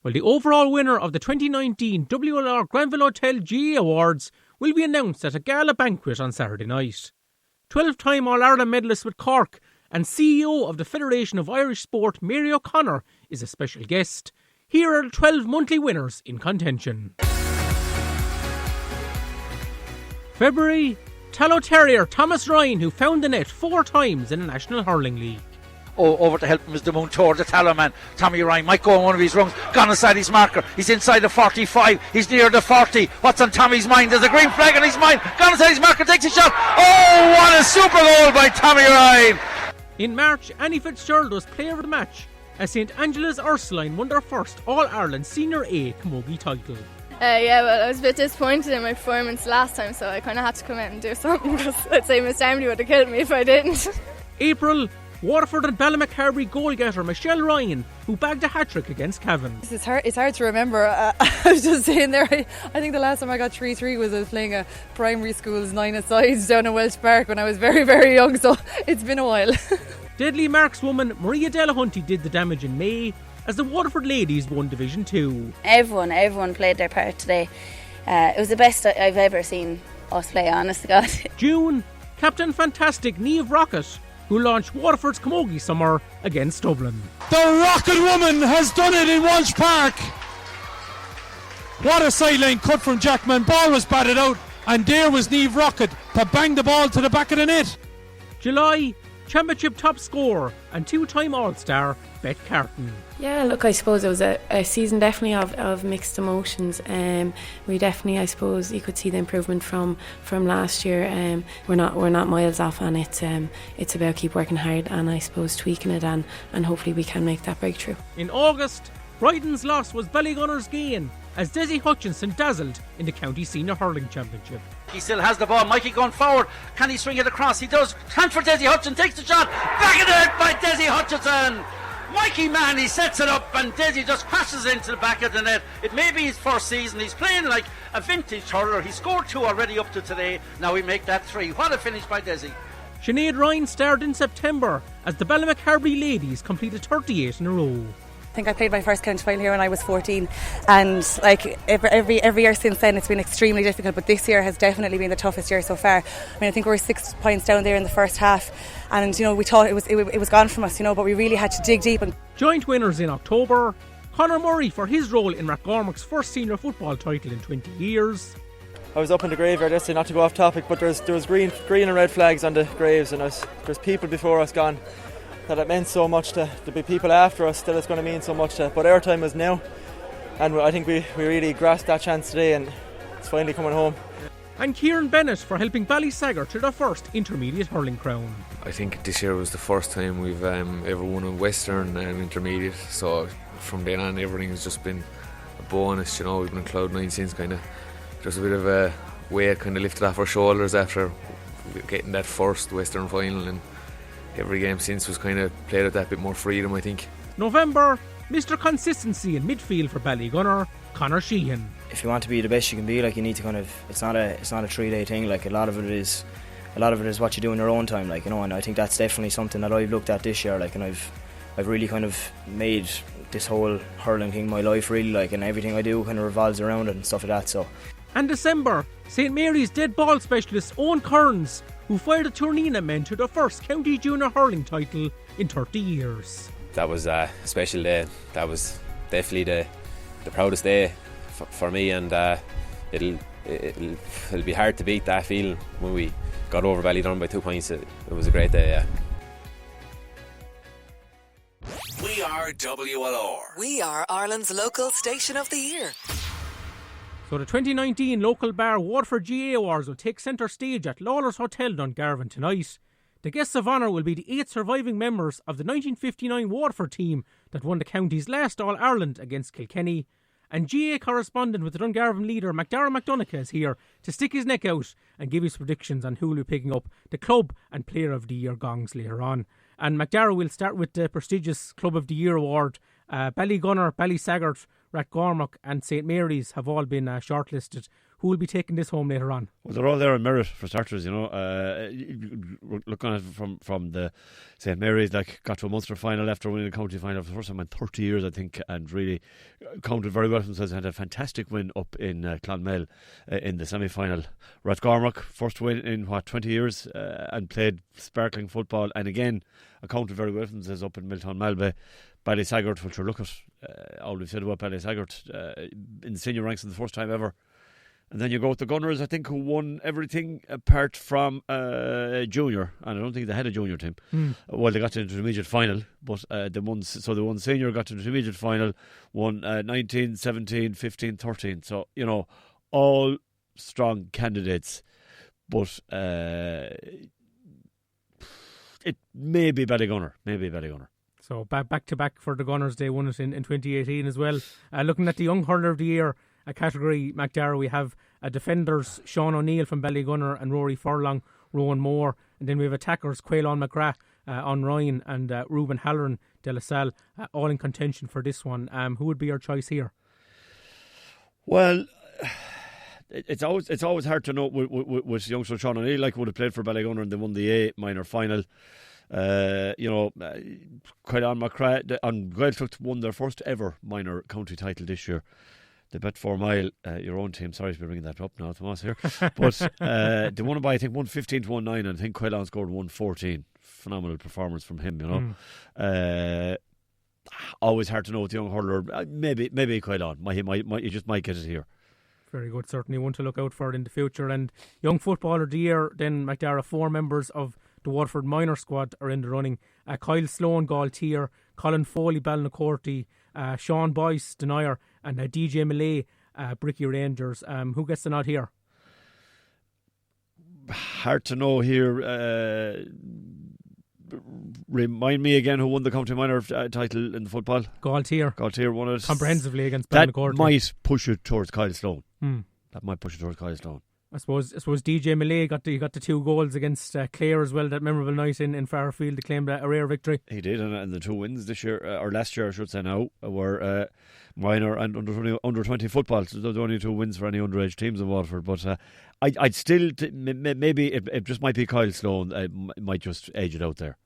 Well, the overall winner of the 2019 WLR Granville Hotel GAA Awards will be announced at a gala banquet on Saturday night. 12-time All-Ireland medalist with Cork and CEO of the Federation of Irish Sport, Mary O'Connor, is a special guest. Here are the 12 monthly winners in contention. February, Tallow Terrier Thomas Ryan, who found the net 4 times in the National Hurling League. Over to help him is the moon toward the Tallow man. Tommy Ryan might go on one of his runs. Gone inside his marker. He's inside the 45. He's near the 40. What's on Tommy's mind? There's a green flag on his mind. Gone inside his marker. Takes a shot. Oh, what a super goal by Tommy Ryan. In March, Annie Fitzgerald was player of the match as St Angela's Ursuline won their first All-Ireland Senior A camogie title. Well, I was a bit disappointed in my performance last time, so I kind of had to come out and do something because I'd say Miss Emily would have killed me if I didn't. April, Waterford and Ballymacarbery goal-getter Michelle Ryan, who bagged a hat-trick against Cavan. It's hard to remember. I was just saying there, I think the last time I got 3-3 was I was playing a primary school's 9-a-sides down in Welsh Park when I was very, very young, so it's been a while. Deadly markswoman Maria Delahunty did the damage in May as the Waterford ladies won Division 2. Everyone played their part today. It was the best I've ever seen us play, honest to God. June, Captain Fantastic Niamh Rocket, who launched Waterford's camogie summer against Dublin. The Rocket Woman has done it in Walsh Park. What a sideline cut from Jackman. Ball was batted out and there was Niamh Rocket to bang the ball to the back of the net. July, Championship top scorer and 2-time All-Star Beth Carton. Yeah, look, I suppose it was a season definitely of mixed emotions. We definitely, I suppose, you could see the improvement from last year. We're not miles off, and it's about keep working hard and I suppose tweaking it and hopefully we can make that breakthrough. In August, Brighton's loss was Ballygunner's gain as Desi Hutchinson dazzled in the County Senior Hurling Championship. He still has the ball. Mikey going forward. Can he swing it across? He does. Transfer Desi Hutchinson. Takes the shot. Back of the net by Desi Hutchinson. Mikey man, he sets it up and Desi just crashes into the back of the net. It may be his first season. He's playing like a vintage hurler. He scored 2 already up to today. Now we make that 3. What a finish by Desi. Sinead Ryan starred in September as the Ballymacarbery ladies completed 38 in a row. I think I played my first county final here when I was 14, and like every year since then it's been extremely difficult, but this year has definitely been the toughest year so far. I mean, I think we were 6 points down there in the first half, and we thought it was gone from us, but we really had to dig deep. And joint winners in October, Conor Murray for his role in Rathcormac's first senior football title in 20 years. I was up in the graveyard yesterday, not to go off topic, but there was green and red flags on the graves, and there's people before us gone that it meant so much to be people after us that it's going to mean so much to, but our time is now, and I think we really grasped that chance today and it's finally coming home. And Kieran Bennett for helping Ballysaggart to their first intermediate hurling crown. I think this year was the first time we've ever won a Western intermediate, so from then on everything has just been a bonus. We've been in cloud 9 since, kind of just a bit of a weight kind of lifted off our shoulders after getting that first Western final, and every game since was kind of played with that bit more freedom, I think. November, Mr. Consistency in midfield for Ballygunner, Conor Sheehan. If you want to be the best you can be, you need to it's not a 3-day thing. A lot of it is what you do in your own time, and I think that's definitely something that I've looked at this year, and I've really kind of made this whole hurling thing my life, really, and everything I do kind of revolves around it and stuff like that. So. And December, St Mary's dead ball specialist Owen Kearns, who fired a Tournina men to their first county junior hurling title in 30 years. That was a special day. That was definitely the proudest day for me, and it'll be hard to beat that feeling when we got over Ballydurn by 2 points. It was a great day, yeah. We are WLR. We are Ireland's local station of the year. So the 2019 Local Bar Waterford GAA Awards will take centre stage at Lawler's Hotel Dungarvan tonight. The guests of honour will be the 8 surviving members of the 1959 Waterford team that won the county's last All-Ireland against Kilkenny. And GAA correspondent with the Dungarvan leader Macdara McDonagh is here to stick his neck out and give his predictions on who will be picking up the Club and Player of the Year gongs later on. And Macdara will start with the prestigious Club of the Year award. Ballygunner, Ballysaggart, Rathgormack and St Mary's have all been shortlisted. Who will be taking this home later on? Well, they're all there on merit for starters, you know. Looking at it from the St Mary's, like, got to a Munster final after winning the county final for the first time in 30 years, I think, and really counted very well for themselves. Had a fantastic win up in Clonmel in the semi-final. Rathgormack, first win in 20 years, and played sparkling football, and again accounted very well for themselves up in Miltown Malbay. Ballysaggart, which are look at all we've said about Ballysaggart in the senior ranks for the first time ever. And then you go with the Gunners, I think, who won everything apart from junior, and I don't think they had a junior team. Well, they got to the intermediate final, but they won senior, got to the intermediate final, won 19, 17, 15, 13. So, you know, all strong candidates, but it may be Ballygunner, So back to back for the Gunners. They won it in 2018 as well. Looking at the Young Hurler of the Year category, MacDara, we have defenders Sean O'Neill from Ballygunner and Rory Furlong, Rowan Moore, and then we have attackers Quaylon McGrath on Ryan and Ruben Halloran de la Salle, all in contention for this one. Who would be your choice here? Well, it's always hard to know with youngster Sean O'Neill, like, would have played for Ballygunner and they won the A minor final. Quaylon McGrath and Gaeltacht won their first ever minor county title this year. They bet 4 Mile, your own team. Sorry to be bringing that up now, Tomas here. But they won it by, I think, 115-19, and I think Quaylon scored 114. Phenomenal performance from him, you know. Always hard to know with the young hurler. Maybe Quaylon. He just might get it here. Very good. Certainly one to look out for in the future. And Young Footballer of the Year, then, MacDara, 4 members of the Waterford minor squad are in the running. Kyle Sloan, Galtier, Colin Foley, Balnacorty, Sean Boyce, Denier, and DJ Malay, Bricky Rangers. Who gets the nod here? Hard to know here. Remind me again who won the county minor title in the football. Galtier won it comprehensively against Balnacorty. Balnacorty. That might push it towards Kyle Sloan. I suppose DJ Malay got the 2 goals against Clare as well. That memorable night in Fairfield, they claimed a rare victory. He did, and the 2 wins this year, or last year I should say now, were minor and under 20 football. So those are the only 2 wins for any underage teams in Waterford. But I'd still maybe it just might be Kyle Sloan. Might just edge it out there.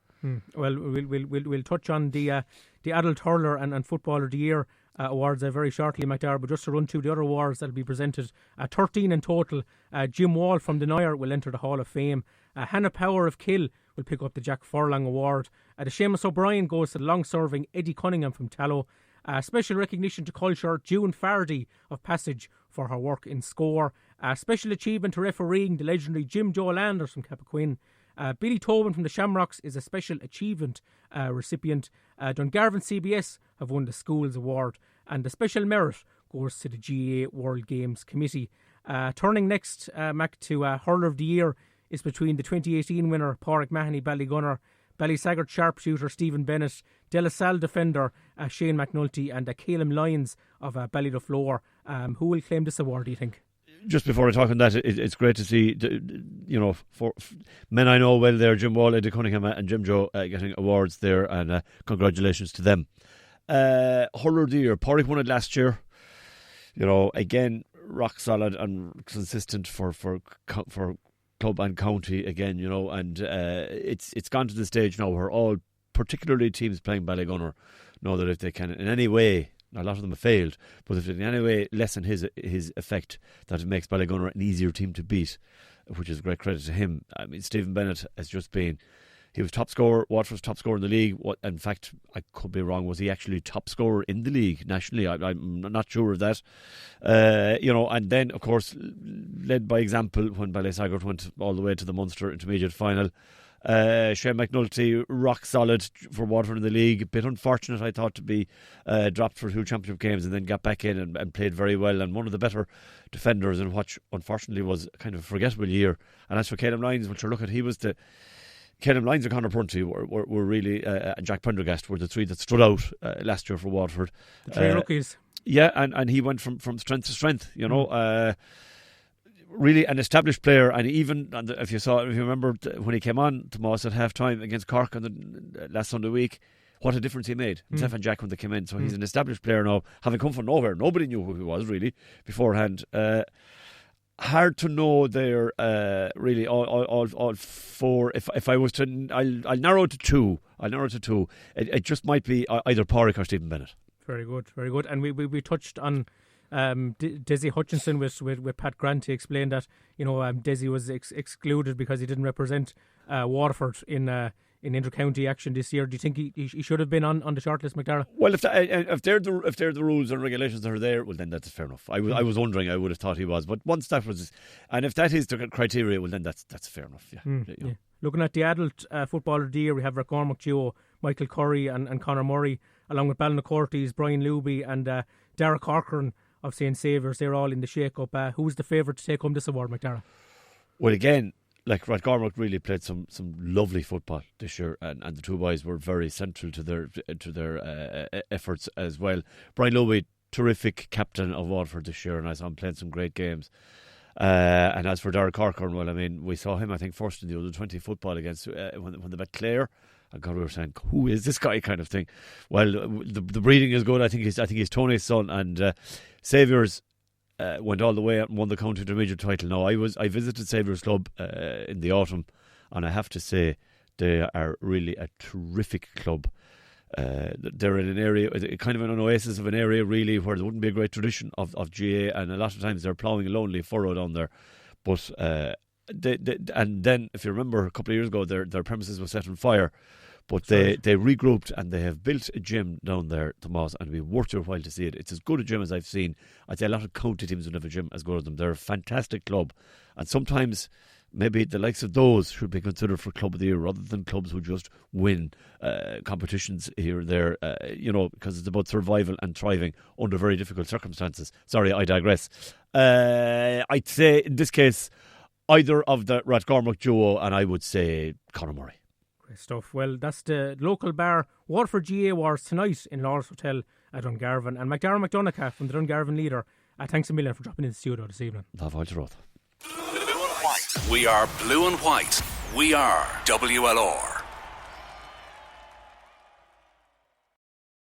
Well, we'll touch on the adult hurler and footballer of the year awards very shortly, MacDara, but just to run through the other awards that'll be presented, 13 in total. Jim Wall from Denier will enter the Hall of Fame. Hannah Power of Kill will pick up the Jack Furlong Award. The Seamus O'Brien goes to the long-serving Eddie Cunningham from Tallow. Special recognition to culture, June Fardy of Passage for her work in Score. Special achievement to refereeing, the legendary Jim Joe Landers from Cappoquin. Billy Tobin from the Shamrocks is a special achievement recipient. Dungarvan CBS have won the Schools Award, and the special merit goes to the GAA World Games Committee. Turning next, Mac, to Hurler of the Year is between the 2018 winner Páirc Mahoney Ballygunner, Ballysaggart sharpshooter Stephen Bennett, De La Salle defender Shane McNulty, and Calum Lyons of Ballyduflore. Who will claim this award, do you think? Just before I talk on that, it's great to see, for men I know well there, Jim Wall, Eddie Cunningham and Jim Joe getting awards there, and congratulations to them. Hurler of the Year, Páirc won it last year. Again, rock solid and consistent for club and county again, and it's gone to the stage now where all, particularly teams playing Ballygunner, know that if they can in any way, a lot of them have failed, but if they in any way lessen his effect, that it makes Ballygunner an easier team to beat, which is a great credit to him. I mean, Stephen Bennett has just been, he was top scorer, Waterford's top scorer in the league. In fact, I could be wrong, was he actually top scorer in the league nationally? I'm not sure of that. And then, of course, led by example when Ballysaggart went all the way to the Munster intermediate final. Shane McNulty, rock solid for Waterford in the league. A bit unfortunate, I thought, to be dropped for 2 championship games, and then got back in and played very well, and one of the better defenders in what unfortunately was kind of a forgettable year. And as for Calum Lyons, which look at, Calum Lyons and Conor Prunty were really, and Jack Prendergast were the 3 that stood out last year for Waterford. The 3 rookies. Yeah, and he went from strength to strength, really an established player, and even if you remember when he came on to Moss at half time against Cork on the last Sunday week, what a difference he made, himself and Jack, when they came in. So he's an established player now, having come from nowhere. Nobody knew who he was really beforehand. Hard to know there, really, all four. If I was to, I'll narrow it to two. It just might be either Páirce or Stephen Bennett. Very good, very good. And we touched on Desi Hutchinson with Pat Grant. He explained that Desi was excluded because he didn't represent Waterford in inter-county action this year. Do you think he should have been on the shortlist, McDara? Well, if they're the rules and regulations that are there, well, then that's fair enough. I was wondering. I would have thought he was, but once that was, and if that is the criteria, well, then that's fair enough. Yeah. Looking at the adult footballer of the year, we have Rathcormac duo Michael Curry and Conor Murray, along with Ballinacurtis, Brian Luby and Derek Corcoran of St. Saviour's. They're all in the shake-up. Who's the favourite to take home this award, McDara? Well, again, like Rathcormac really played some lovely football this year, and the two boys were very central to their efforts as well. Brian Luby, terrific captain of Waterford this year, and I saw him playing some great games. And as for Derek Corcoran, well, I mean, we saw him, I think, first in the under-20 football against when they met Clare. And God, we were saying, who is this guy, kind of thing. Well, the breeding is good. I think he's Tony's son, and Saviour's went all the way out and won the county intermediate title. Now, I visited Saviour's Club in the autumn, and I have to say they are really a terrific club. They're in an area, kind of an oasis of an area, really, where there wouldn't be a great tradition of GAA, and a lot of times they're ploughing a lonely furrow down there. But and then, if you remember, a couple of years ago, their premises were set on fire. But they regrouped, and they have built a gym down there, Tomas, and it'll be worth your while to see it. It's as good a gym as I've seen. I'd say a lot of county teams would have a gym as good as them. They're a fantastic club, and sometimes maybe the likes of those should be considered for Club of the Year rather than clubs who just win competitions here and there, because it's about survival and thriving under very difficult circumstances. Sorry, I digress. I'd say, in this case, either of the Rathcormac duo, and I would say Conor Murray. Great stuff. Well, that's the Local Bar Waterford GAA Awards tonight in Lawler's Hotel at Dungarvan. And McDara McDonagh from the Dungarvan Leader, thanks a million for dropping in the studio this evening. We are blue and white. We are WLR.